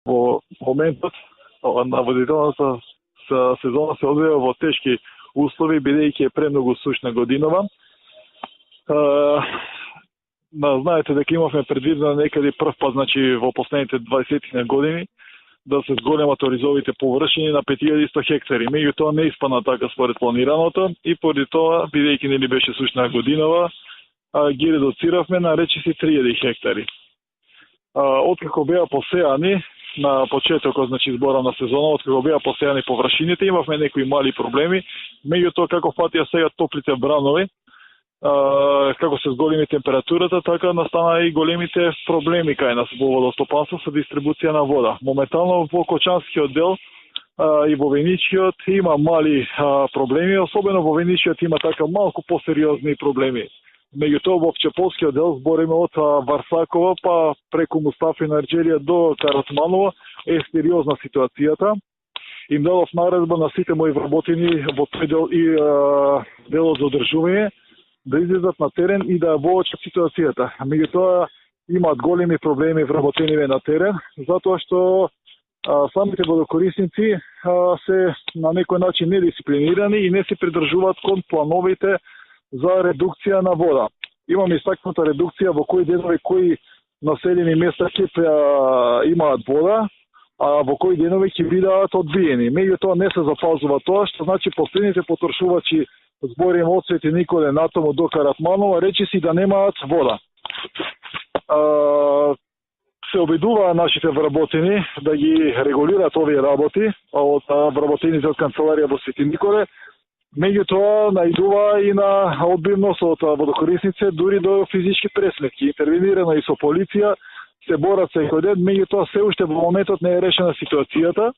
Во моментот наводнителната сезона се одвива во тешки услови, бидејќи е премногу сушна годинова. Знаете дека имавме предвидено некаде прв пат, значи во последните 20 години, да се зголемат оризовите површини на 5100 хектари. Меѓутоа не испадна така според планираното и поради тоа, бидејќи не беше сушна годинова, ги редуциравме на речиси 3000 хектари. Откако беа посеани на почетокот, значи збора на сезона, откако беа посеани површините, имавме некои мали проблеми, меѓутоа како фатија сега топлите бранови, како се зголеми температурата, така настана и големите проблеми кај нас во водостопанство со дистрибуција на вода. Моментално во Кочанскиот дел и во Веничиот има мали проблеми, особено во Веничиот има така малку посериозни проблеми. Меѓутоа во Пчеполскиот дел збориме од Варсакова па преку Мустафина Ерџелија до Каратманово е сериозна ситуацијата. Им дадов наредба на сите мои вработени во тој дел и делот за одржување да излезат на терен и да воочат ситуацијата. Меѓутоа имаат големи проблеми вработениве на терен, затоа што самите водокорисници се на некој начин недисциплинирани и не се придржуваат кон плановите за редукција на вода. Имаме истакнута редукција во кои денови кои населени места ќе имаат вода, а во кои денови ќе бидат одбиени. Меѓутоа не се запазува тоа, што значи последните потрошувачи, зборим од Свети Николе натаму до Каратманова, речиси да немаат вода. Се обидуваа нашите вработени да ги регулираат овие работи од вработените од канцеларија во Свети Николе. Меѓутоа наидува и на одбивност од водокорисници, дури до физички пресметки. Интервенирано и со полиција, се борат секој ден, меѓутоа се уште во моментот не е решена ситуацијата.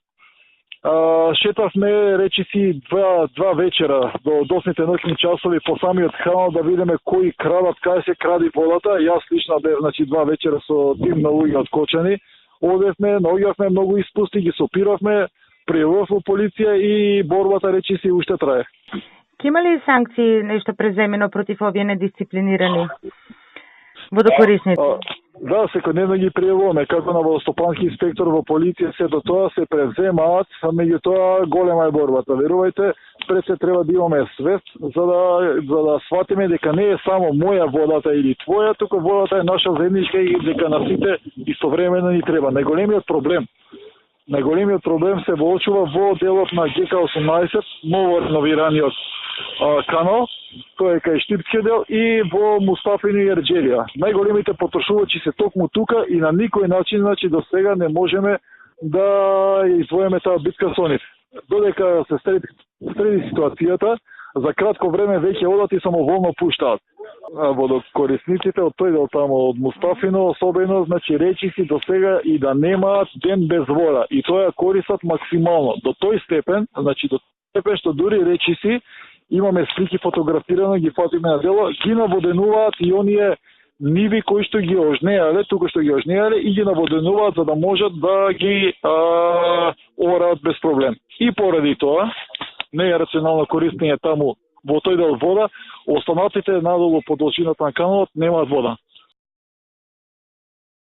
Шетавме речиси два вечера до досните ноќни часови по самиот канал да видиме кои крадат, кај се кради водата. Јас лично бев, значи, два вечера со тим на луѓе од Кочани. Одевме, наоѓавме многу испусти, ги сопиравме, пријавив во полиција и борбата речиси уште трае. Ќе има ли санкции нешто преземено против овие недисциплинирани водокорисници? Да, секојдневно ги пријавуваме, како на водостопански инспектор во полиција, се до тоа се преземаат, меѓутоа голема е борбата. Верувајте, пред се треба да имаме свест за да сватиме дека не е само моја водата или твоја, туку водата е наша заедничка и дека на сите истовремено ни треба. Најголемиот проблем се воочува во делот на ГК-18, ново реновираниот канал, тој е кај Штипскиот дел и во Мустафина и Ерџелија. Најголемите потрошувачи се токму тука и на никој начин, значи, до сега не можеме да извоеме таа битка со нив. Додека се среди ситуацијата, за кратко време веќе одат и самоволно пуштаат. Водокорисниците од тој дел тамо, од Мустафино, особено, значи, речиси до сега и да немаат ден без вода. И тоа користат максимално. До тој степен, што дури речиси, имаме слики фотографирано, ги фатиме на дело, ги наводенуваат и оние ниви кои што ги ожнеале, тука што ги ожнеале и ги наводенуваат за да можат да ги ораат без проблем. И поради тоа, не е рационално користење таму во тој дел вода, останатите надолу по должината на каналот немаат вода.